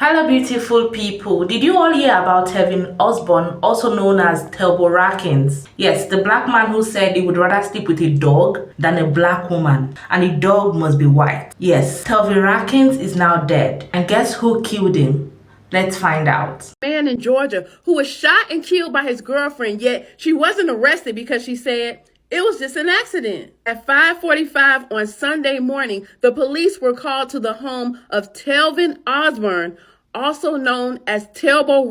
Hello, beautiful people. Did you all hear about Telvine Osborne, also known as Telbo? Yes, the black man who said he would rather sleep with a dog than a black woman, and the dog must be white. Yes, Telvin is now dead. And guess who killed him? Let's find out. Man in Georgia who was shot and killed by his girlfriend, yet she wasn't arrested because she said it was just an accident. At 5:45 on Sunday morning, the police were called to the home of Telvine Osborne, also known as Telbo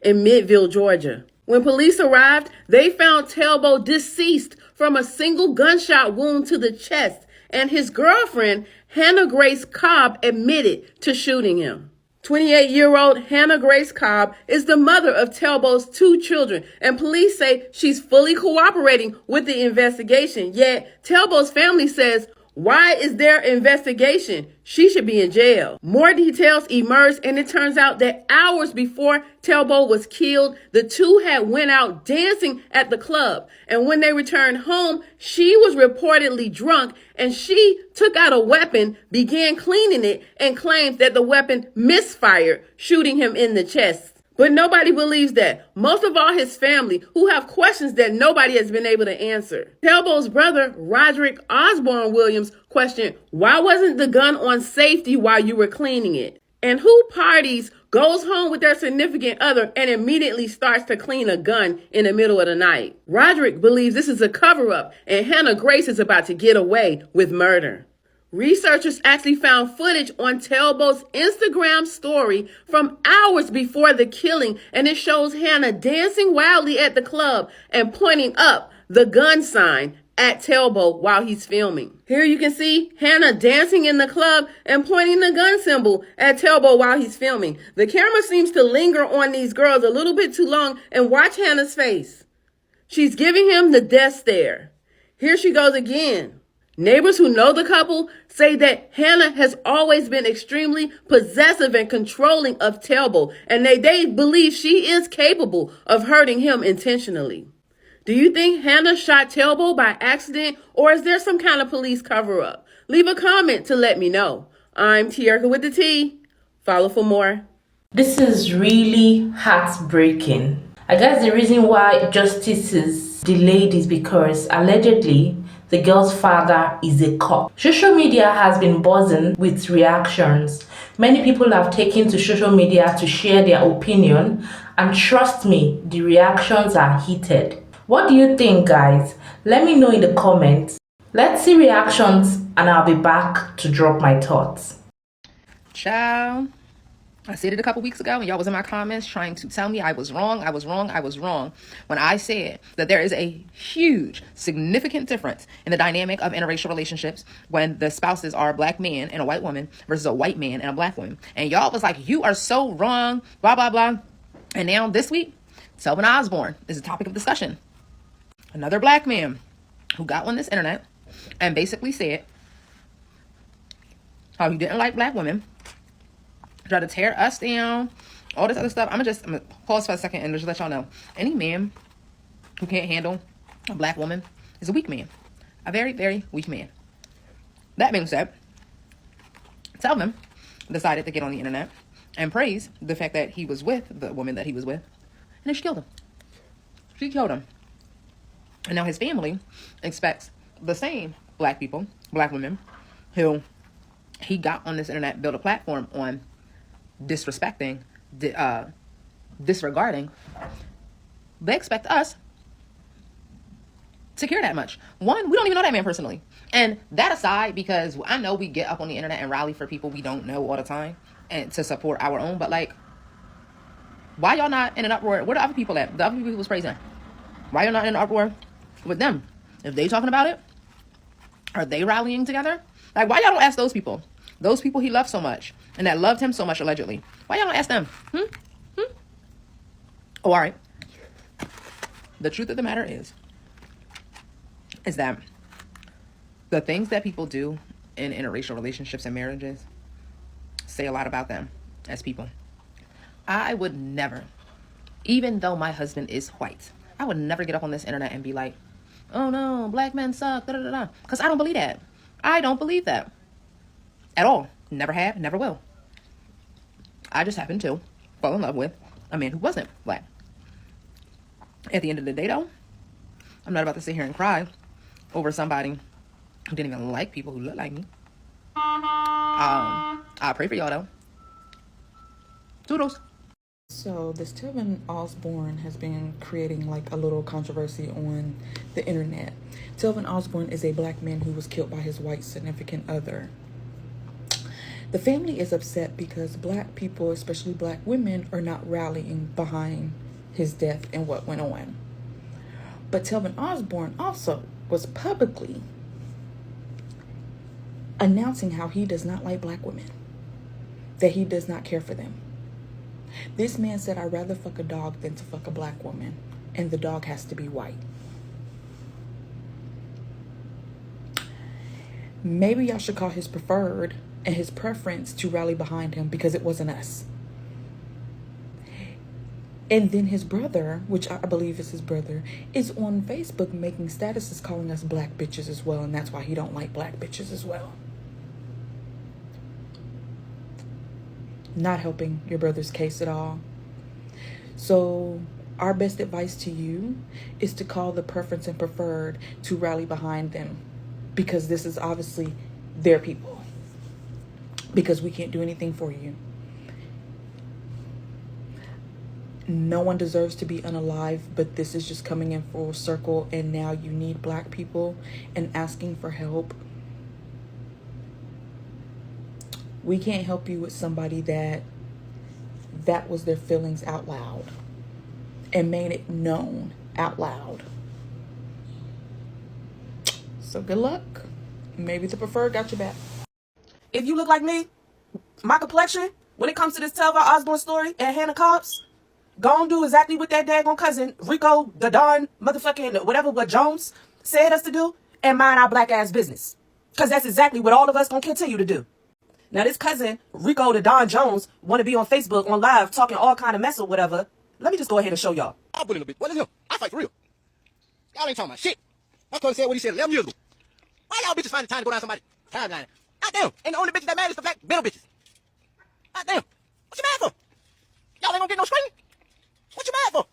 in Midville, Georgia. When police arrived, they found Telbo deceased from a single gunshot wound to the chest, and his girlfriend, Hannah Grace Cobb, admitted to shooting him. 28-year-old Hannah Grace Cobb is the mother of Telbo's 2 children, and police say she's fully cooperating with the investigation. Yet, Telbo's family says, why is there investigation? She should be in jail. More details emerged, and it turns out that hours before Telbo was killed, the two had went out dancing at the club. And when they returned home, she was reportedly drunk, and she took out a weapon, began cleaning it, and claims that the weapon misfired, shooting him in the chest. But nobody believes that. Most of all, his family, who have questions that nobody has been able to answer. Telbo's brother, Roderick Osborne Williams, questioned, why wasn't the gun on safety while you were cleaning it? And who parties, goes home with their significant other, and immediately starts to clean a gun in the middle of the night? Roderick believes this is a cover-up, and Hannah Grace is about to get away with murder. Researchers actually found footage on Telbo's Instagram story from hours before the killing, and it shows Hannah dancing wildly at the club and pointing up the gun sign at Telbo while he's filming. Here you can see Hannah dancing in the club and pointing the gun symbol at Telbo while he's filming. The camera seems to linger on these girls a little bit too long, and watch Hannah's face. She's giving him the death stare. Here she goes again. Neighbors who know the couple say that Hannah has always been extremely possessive and controlling of Telbo, and they believe she is capable of hurting him intentionally. Do you think Hannah shot Telbo by accident, or is there some kind of police cover-up? Leave a comment to let me know. I'm Tierka with the T. Follow for more. This is really heartbreaking. I guess the reason why justice is delayed is because allegedly the girl's father is a cop. Social media has been buzzing with reactions. Many people have taken to social media to share their opinion, and trust me, the reactions are heated. What do you think, guys? Let me know in the comments. Let's see reactions, and I'll be back to drop my thoughts. Ciao. I said it a couple weeks ago, and y'all was in my comments trying to tell me I was wrong when I said that there is a huge, significant difference in the dynamic of interracial relationships when the spouses are a black man and a white woman versus a white man and a black woman. And y'all was like, you are so wrong, blah, blah, blah. And now this week, Telvine Osborne is a topic of discussion. Another black man who got on this internet and basically said how he didn't like black women, try to tear us down, all this other stuff. I'm gonna pause for a second and just let y'all know. Any man who can't handle a black woman is a weak man. A very, very weak man. That being said, Telvine decided to get on the internet and praise the fact that he was with the woman that he was with, and then she killed him. She killed him. And now his family expects the same black people, black women, who he got on this internet, built a platform on, disrespecting, disregarding. They expect us to care that much. One, we don't even know that man personally. And that aside, because I know we get up on the internet and rally for people we don't know all the time and to support our own, but like, why y'all not in an uproar? Where the other people at? The other people who was praising. Why y'all not in an uproar with them? If they talking about it, are they rallying together? Like, why y'all don't ask those people? Those people he loved so much and that loved him so much, allegedly. Why y'all don't ask them? Oh, all right. The truth of the matter is that the things that people do in interracial relationships and marriages say a lot about them as people. I would never, even though my husband is white, I would never get up on this internet and be like, oh no, black men suck, da da da da. Because I don't believe that. I don't believe that. At all. Never have, never will. I just happened to fall in love with a man who wasn't black. At the end of the day, though, I'm not about to sit here and cry over somebody who didn't even like people who look like me. I pray for y'all, though. Toodles. So this Telvine Osborne has been creating like a little controversy on the internet. Telvine Osborne is a black man who was killed by his white significant other. The family is upset because black people, especially black women, are not rallying behind his death and what went on. But Telvine Osborne also was publicly announcing how he does not like black women, that he does not care for them. This man said, I'd rather fuck a dog than to fuck a black woman, and the dog has to be white. Maybe y'all should call his preferred and his preference to rally behind him, because it wasn't us. And then his brother, which I believe is his brother, is on Facebook making statuses calling us black bitches as well, and that's why he don't like black bitches as well. Not helping your brother's case at all. So our best advice to you is to call the preference and preferred to rally behind them, because this is obviously their people, because we can't do anything for you. No one deserves to be unalive, but this is just coming in full circle, and now you need black people and asking for help. We can't help you with somebody that was their feelings out loud and made it known out loud. So good luck. Maybe the preferred got your back. If you look like me, my complexion, when it comes to this Telvine Osborne story and Hannah Cobbs, go and do exactly what that daggone cousin, Rico, the Don, motherfucking whatever what Jones said us to do, and mind our black ass business. Because that's exactly what all of us gonna continue to do. Now this cousin, Rico the Don Jones, want to be on Facebook, on live, talking all kind of mess or whatever. Let me just go ahead and show y'all. I'll put in a bit. What is him? I fight for real. Y'all ain't talking about shit. My cousin said what he said 11 years ago. Why y'all bitches find the time to go down somebody's timeline? Goddamn. And the only bitches that matter is the black middle bitches. Goddamn. What you mad for? Y'all ain't gonna get no screen? What you mad for?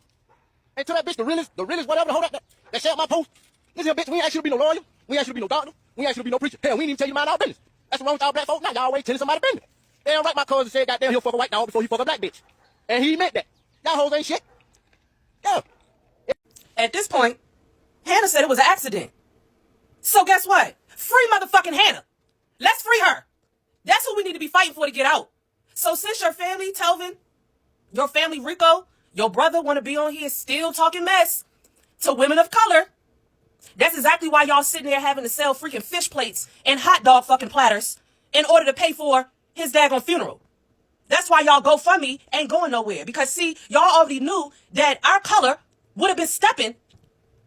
And tell that bitch the realest whatever, hold up that shared my post. Listen, bitch, we ain't asked you to be no lawyer. We ain't asked you to be no doctor. We ain't asked you to be no preacher. Hell, we ain't even tell you mind our business. That's what's wrong with y'all black folks. Now y'all always telling somebody business. Damn right, my cousin said, goddamn, he'll fuck a white dog before he fuck a black bitch. And he meant that. Y'all hoes ain't shit. Yeah. At this point, Hannah said it was an accident. So guess what? Free motherfucking Hannah. Let's free her. That's who we need to be fighting for to get out. So since your family, Telvine, your family, Rico, your brother want to be on here still talking mess to women of color, that's exactly why y'all sitting there having to sell freaking fish plates and hot dog fucking platters in order to pay for his daggone funeral. That's why y'all GoFundMe ain't going nowhere. Because see, y'all already knew that our color would have been stepping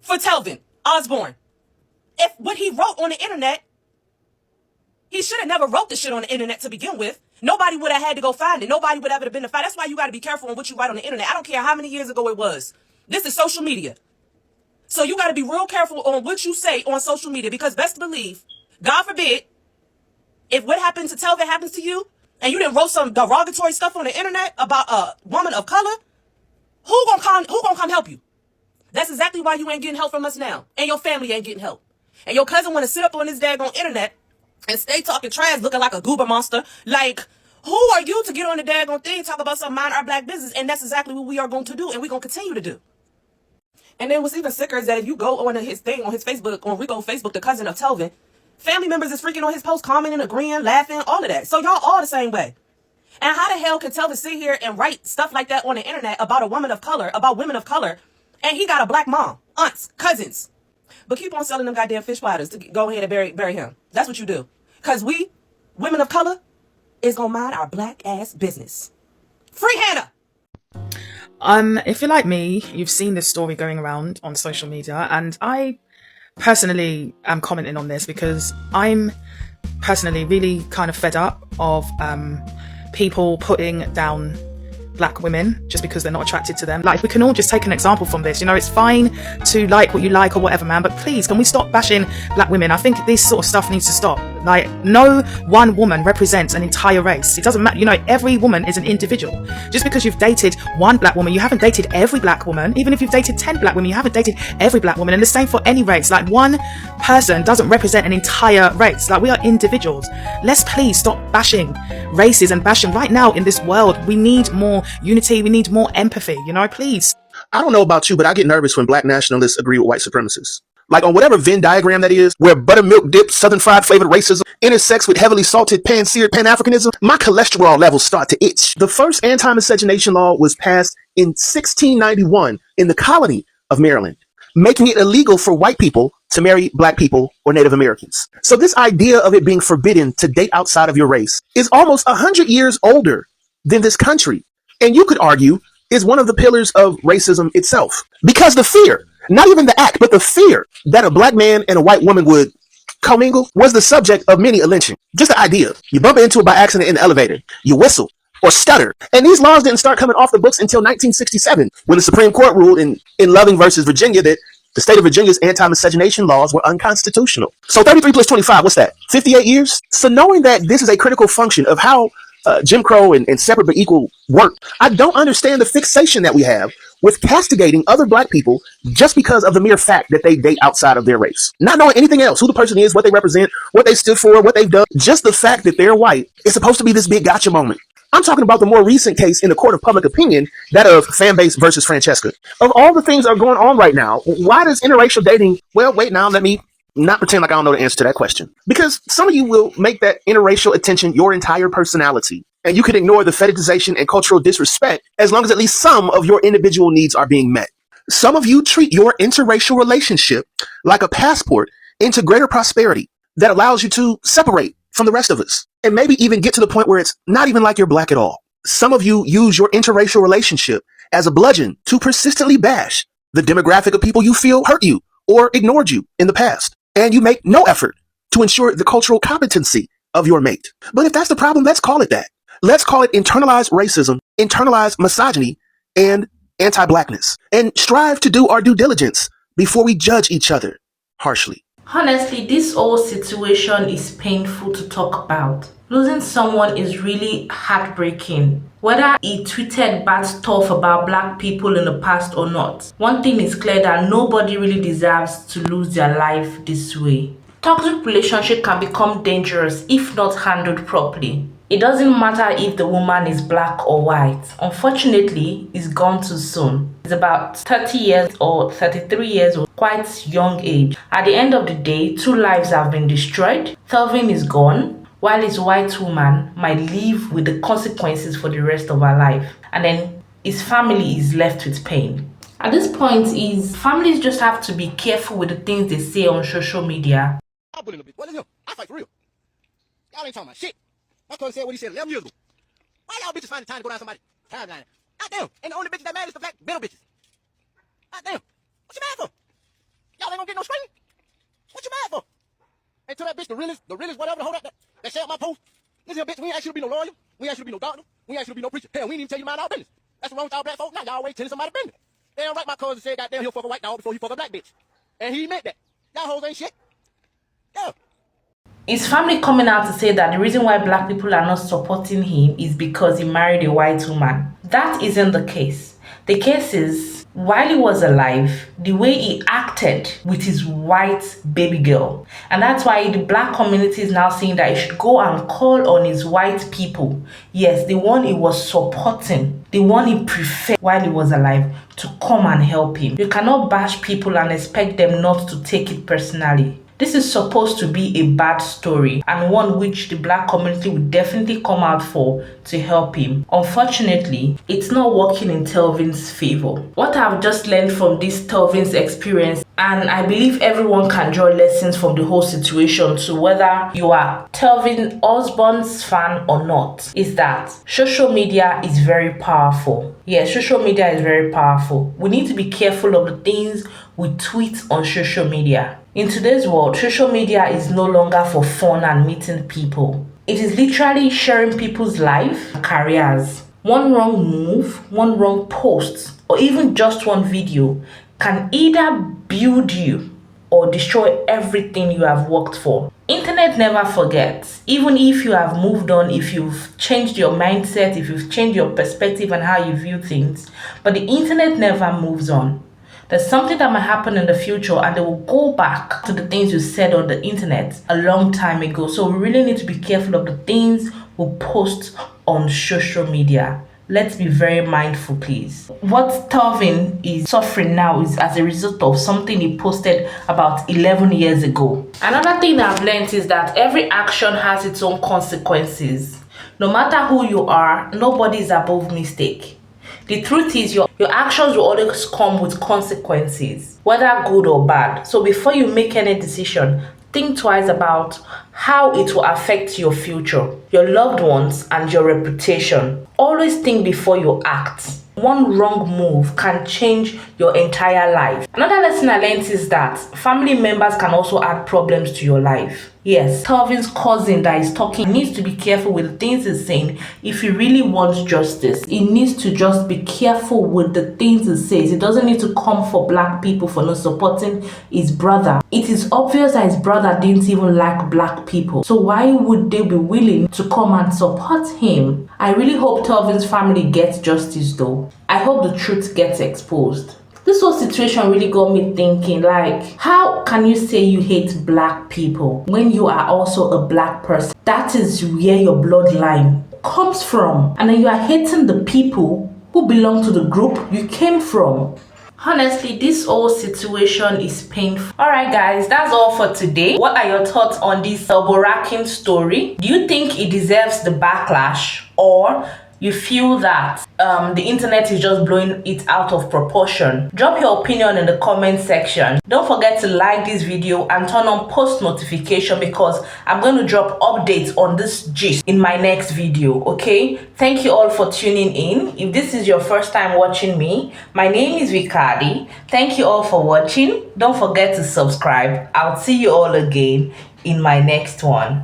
for Telvine Osborne. If what he wrote on the internet, he should have never wrote the shit on the internet to begin with. Nobody would have had to go find it. Nobody would have ever been to find. That's why you got to be careful on what you write on the internet. I don't care how many years ago it was. This is social media. So you got to be real careful on what you say on social media, because best believe, God forbid, if what happened to Telvine happens to you and you didn't wrote some derogatory stuff on the internet about a woman of color, who gonna come help you? That's exactly why you ain't getting help from us now, and your family ain't getting help. And your cousin want to sit up on this daggone internet and stay talking trash, looking like a goober monster. Like, who are you to get on the daggone thing, talk about some mind our black business? And that's exactly what we are going to do, and we're going to continue to do. And then what's even sicker is that if you go on his thing, on his Facebook, on Rico's Facebook, the cousin of Telvine, family members is freaking on his post, commenting, agreeing, laughing, all of that. So y'all all the same way. And how the hell can Telvine sit here and write stuff like that on the internet about a woman of color, about women of color, and he got a black mom, aunts, cousins, but keep on selling them goddamn fish platters to go ahead and bury him? That's what you do. Because we, women of color, is gonna mind our black ass business. Free Hannah! If you're like me, you've seen this story going around on social media, and I personally am commenting on this because I'm personally really kind of fed up of people putting down black women just because they're not attracted to them. Like, we can all just take an example from this. You know, it's fine to like what you like or whatever, man, but please, can we stop bashing black women? I think this sort of stuff needs to stop. Like, no one woman represents an entire race. It doesn't matter. You know, every woman is an individual. Just because you've dated one black woman, you haven't dated every black woman. Even if you've dated 10 black women, you haven't dated every black woman. And the same for any race. Like, one person doesn't represent an entire race. Like, we are individuals. Let's please stop bashing races and bashing. Right now in this world, we need more unity. We need more empathy, you know, please. I don't know about you, but I get nervous when black nationalists agree with white supremacists. Like on whatever Venn diagram that is, where buttermilk dipped southern fried flavored racism intersects with heavily salted pan-seared pan-Africanism, my cholesterol levels start to itch. The first anti-miscegenation law was passed in 1691 in the colony of Maryland, making it illegal for white people to marry black people or Native Americans. So this idea of it being forbidden to date outside of your race is almost 100 years older than this country. And you could argue is one of the pillars of racism itself. Because the fear, not even the act, but the fear that a black man and a white woman would commingle was the subject of many a lynching. Just the idea. You bump into it by accident in the elevator. You whistle or stutter. And these laws didn't start coming off the books until 1967, when the Supreme Court ruled in Loving versus Virginia that the state of Virginia's anti-miscegenation laws were unconstitutional. So 33 plus 25, what's that? 58 years? So knowing that this is a critical function of how Jim Crow and separate but equal work, I don't understand the fixation that we have with castigating other black people just because of the mere fact that they date outside of their race. Not knowing anything else, who the person is, what they represent, what they stood for, what they've done. Just the fact that they're white is supposed to be this big gotcha moment. I'm talking about the more recent case in the court of public opinion, that of Fanbase versus Francesca. Of all the things that are going on right now, why does interracial dating, well, wait now, let me not pretend like I don't know the answer to that question. Because some of you will make that interracial attention your entire personality. And you can ignore the fetishization and cultural disrespect as long as at least some of your individual needs are being met. Some of you treat your interracial relationship like a passport into greater prosperity that allows you to separate from the rest of us. And maybe even get to the point where it's not even like you're black at all. Some of you use your interracial relationship as a bludgeon to persistently bash the demographic of people you feel hurt you or ignored you in the past. And you make no effort to ensure the cultural competency of your mate. But if that's the problem, let's call it that. Let's call it internalized racism, internalized misogyny, and anti-blackness. And strive to do our due diligence before we judge each other harshly. Honestly, this whole situation is painful to talk about. Losing someone is really heartbreaking. Whether he tweeted bad stuff about black people in the past or not, one thing is clear, that nobody really deserves to lose their life this way. Toxic relationship can become dangerous if not handled properly. It doesn't matter if the woman is black or white. Unfortunately, it's gone too soon. It's about 30 years or 33 years old, quite young age. At the end of the day, 2 lives have been destroyed. Telvine is gone, while his white woman might live with the consequences for the rest of her life. And then his family is left with pain. At this point, families just have to be careful with the things they say on social media. I'll put in a bit. What is him? I fight for real. Y'all ain't talking about shit. My cousin said what he said 11 years ago. Why y'all bitches find the time to go down somebody's timeline? Goddamn. And the only bitches that mad is the black middle bitches. Goddamn. What you mad for? Y'all ain't gonna get no screen? What you mad for? And to that bitch, the realest whatever, the hold up that shared my post. Listen here, bitch, we ain't asked you to be no lawyer. We ain't asked you to be no doctor. We ain't asked you to be no preacher. Hell, we ain't even tell you to mind our business. That's what's wrong with y'all black folks. Now y'all always telling somebody business. Damn right, my cousin said goddamn he'll fuck a white dog before he fuck a black bitch. And he meant that. Y'all hoes ain't shit. Yeah. His family coming out to say that the reason why black people are not supporting him is because he married a white woman. That isn't the case. The case is, while he was alive, the way he acted with his white baby girl. And that's why the black community is now saying that he should go and call on his white people. Yes, the one he was supporting, the one he preferred while he was alive, to come and help him. You cannot bash people and expect them not to take it personally. This is supposed to be a bad story, and one which the black community would definitely come out for to help him. Unfortunately, it's not working in Telvine's favor. What I've just learned from this Telvine's experience, and I believe everyone can draw lessons from the whole situation too, whether you are Telvine Osborne's fan or not, is that social media is very powerful. Yes, social media is very powerful. We need to be careful of the things we tweet on social media. In today's world, social media is no longer for fun and meeting people. It is literally sharing people's life and careers. One wrong move, one wrong post, or even just one video can either build you or destroy everything you have worked for. Internet never forgets. Even if you have moved on, if you've changed your mindset, if you've changed your perspective and how you view things, but the internet never moves on. There's something that might happen in the future and they will go back to the things you said on the internet a long time ago. So we really need to be careful of the things we post on social media. Let's be very mindful, please. What Telvine is suffering now is as a result of something he posted about 11 years ago. Another thing I've learned is that every action has its own consequences. No matter who you are, nobody is above mistake. The truth is your actions will always come with consequences, whether good or bad. So before you make any decision, think twice about how it will affect your future, your loved ones, and your reputation. Always think before you act. One wrong move can change your entire life. Another lesson I learned is that family members can also add problems to your life. Yes, Telvine's cousin that is talking needs to be careful with the things he's saying if he really wants justice. He needs to just be careful with the things he says. He doesn't need to come for black people for not supporting his brother. It is obvious that his brother didn't even like black people. So why would they be willing to come and support him? I really hope Telvine's family gets justice though. I hope the truth gets exposed. This whole situation really got me thinking, like, how can you say you hate black people when you are also a black person? That is where your bloodline comes from. And then you are hating the people who belong to the group you came from. Honestly, this whole situation is painful. Alright guys, that's all for today. What are your thoughts on this elbow-racking story? Do you think it deserves the backlash, or you feel that the internet is just blowing it out of proportion? Drop your opinion in the comment section. Don't forget to like this video and turn on post notification because I'm going to drop updates on this gist in my next video, okay? Thank you all for tuning in. If this is your first time watching me, my name is Vicadi. Thank you all for watching. Don't forget to subscribe. I'll see you all again in my next one.